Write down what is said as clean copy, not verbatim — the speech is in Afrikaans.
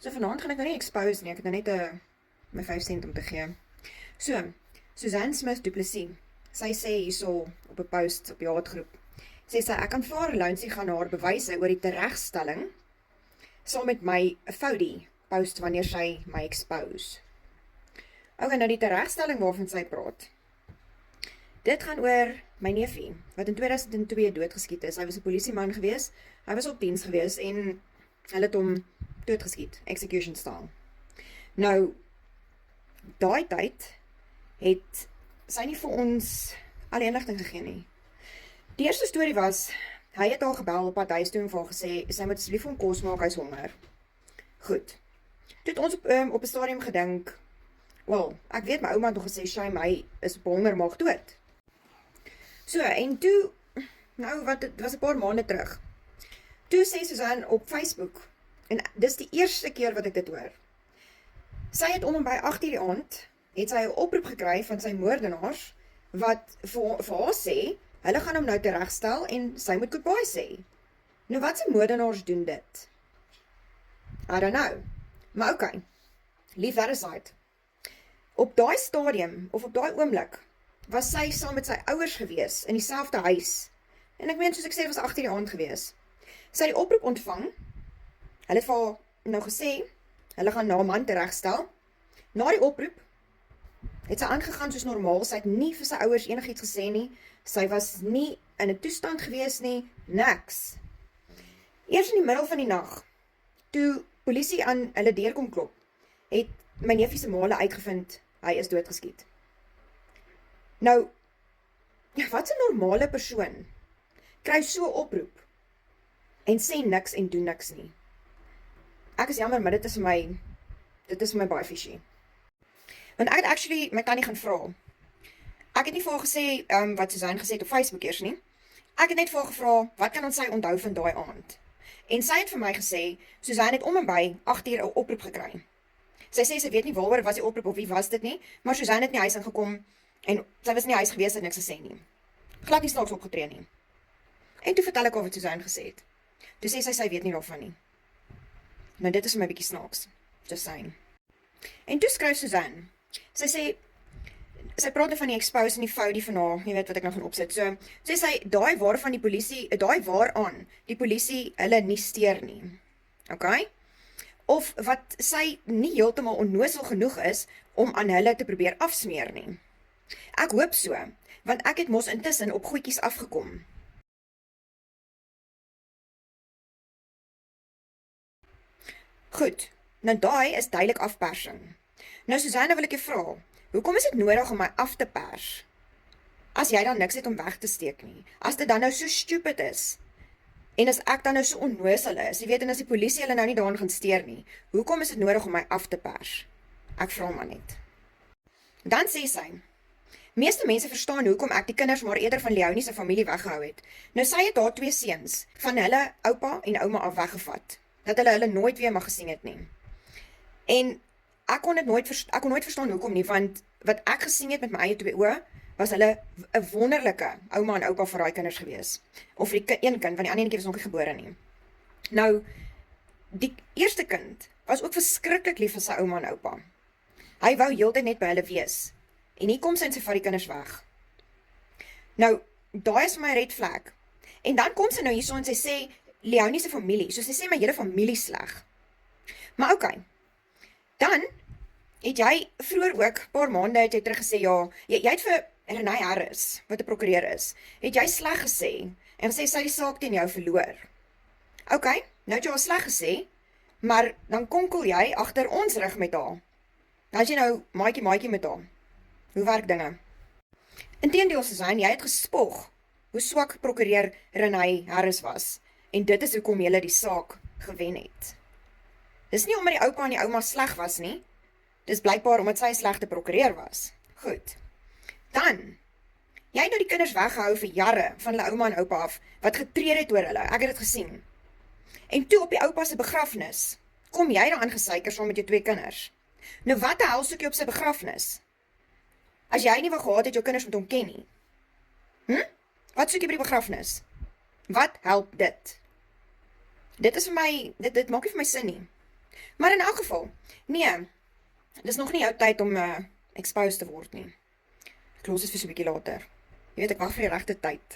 So vanaand gaan ek nou nie expose nie, ek het nou net my 5 cent om te gee. So, Suzanne Smith Du Plessis, sy sê hierso op 'n post op die haatgroep, sê sy, ek aanvaar Lounsie gaan haar bewyse oor die teregstelling saam met my foudie post wanneer sy my expose. Ok, nou die teregstelling waarvan sy praat. Dit gaan oor my neefie, wat in 2002 doodgeskiet is. Hy was 'n polisieman gewees, hy was op diens gewees en hulle het hom doodgeskiet, execution style. Nou, daai tyd het sy nie vir ons al die inligting gegee nie. Die eerste storie was, hy het haar gebel op pad huis toe en vir haar gesê, sy moet asseblief hom kos maak, hy is honger. Goed. Toe het ons op 'n stadium gedink, wel, ek weet my ouma het nog gesê, Shame, hy is op honger, maak dood. So, en toe, nou wat, het was 'n paar maande terug, toe sê Suzanne op Facebook, en dis die eerste keer wat ek dit hoor, sy het om en by 8:00 die aand, het sy 'n oproep gekry van sy moordenaars, wat vir haar sê, hulle gaan hom nou teregstel, en sy moet goodbye sê. Nou wat se moordenaars doen dit? I don't know. Maar okay, leave that aside. Op daai stadium, of op daai oomblik, was sy saam met sy ouers gewees, in dieselfde huis. En ek meen, soos ek sê, was 8:00 die aand gewees. Sy het die oproep ontvang, hulle het vir haar nou gesê, hulle gaan na 'n man teregstel. Na die oproep, het sy aangegaan soos normaal, sy het nie vir sy ouers enigiets gesê nie, sy was nie in 'n toestand gewees nie, niks. Eers in die middel van die nag, toe polisie aan hulle deur kom klop, het my neefie se maale uitgevind, hy is doodgeskiet. Nou, wat 'n normale persoon kry so 'n oproep en sê niks en doen niks nie. Ek is jammer, maar dit is vir my baie fishy. Want ek het actually my tannie gaan vra. Ek het nie vir haar gesê wat Suzanne gesê het op Facebook eers nie. Ek het net vir haar gevra, wat kan ons sy onthou van daai aand? En sy het vir my gesê, Suzanne het om en by 8:00 'n oproep gekry. Sy sê sy weet nie waaroor was die oproep of wie was dit nie, maar Suzanne het nie huis ingekom en sy was nie huis gewees, het niks gesê nie. Glad nie snaaks opgetree nie. En toe vertel ek haar wat Suzanne gesê het. Toe sê sy weet nie daarvan nie. Nou dit is vir my bietjie snaaks. Just saying. En toe skryf Suzanne. Sy sê, sy praat nou van die expose en die foudie van haar, jy weet wat ek nou gaan opsit. So, sy daai waaraan die polisie hulle nie steur nie. Okay? Of wat sy nie heeltemal onnoosel genoeg is om aan hulle te probeer afsmeer nie. Ek hoop so, want ek het mos intussen op goedjies afgekom. Goed, nou daai is duidelik afpersing. Nou Suzanne, wil ek jou vra, hoekom is dit nodig om my af te pers? As jy dan niks het om weg te steek nie. As dit dan nou so stupid is, en as ek dan nou so onnoosel is, jy weet, en as die polisie hulle nou nie daaraan gaan steur nie, hoekom is dit nodig om my af te pers? Ek vra maar net. Dan sê sy, meeste mense verstaan hoekom ek die kinders maar eerder van Leonie se familie weggehou het. Nou sy het haar 2 seuns van hulle oupa en ouma af weggevat, dat hulle nooit weer mag gesien het nie. En ek kon nooit verstaan hoekom nie, want wat ek gesien het met my eie 2 oë, was hulle 'n wonderlike ouma en oupa vir daai kinders gewees. Of die een kind, want die ander ene was nog nie gebore nie. Nou, die eerste kind was ook verskriklik lief vir sy ouma en oupa. Hy wou heeltyd net by hulle wees. En hier kom sy en sy vat die kinders weg. Nou, daai is my red flag. En dan kom sy nou hierso en sy sê, Leonie se familie, so sy sê my hele familie sleg. Maar okay, dan het jy vroeër ook, 'n paar maande het jy terug gesê, ja, jy het vir Renay Harris, wat 'n prokureur is, het jy sleg gesê, en gesê sy die saak teen jou verloor. Okay, nou het jy al sleg gesê, maar dan konkel jy agter ons rug met haar. Dan het jy nou maatjie met haar. Hoe werk dinge? Inteendeel, Suzanne, jy het gespog hoe swak prokureur Renay Harris was, en dit is hoekom jy die saak gewen het. Dis nie omdat die oupa en die ouma sleg was nie, dis blykbaar omdat sy 'n slegte prokureur was. Goed. Dan, jy het nou die kinders weggehou vir jare van hulle ouma en oupa af, wat getree het oor hulle, ek het dit gesien. En toe op die oupa se begrafnis, kom jy daar aangesuiker saam met jou 2 kinders. Nou wat die hel soek jy op sy begrafnis? As jy nie wou gehad het jou kinders met hom ken nie. Wat soek jy by die begrafnis? Wat help dit? Dit is vir my, dit maak nie vir my sin nie. Maar in elk geval, nee, dis nog nie jou tyd om exposed te word nie. Ek los dit vir so 'n bietjie later. Jy weet, ek wag vir die regte tyd.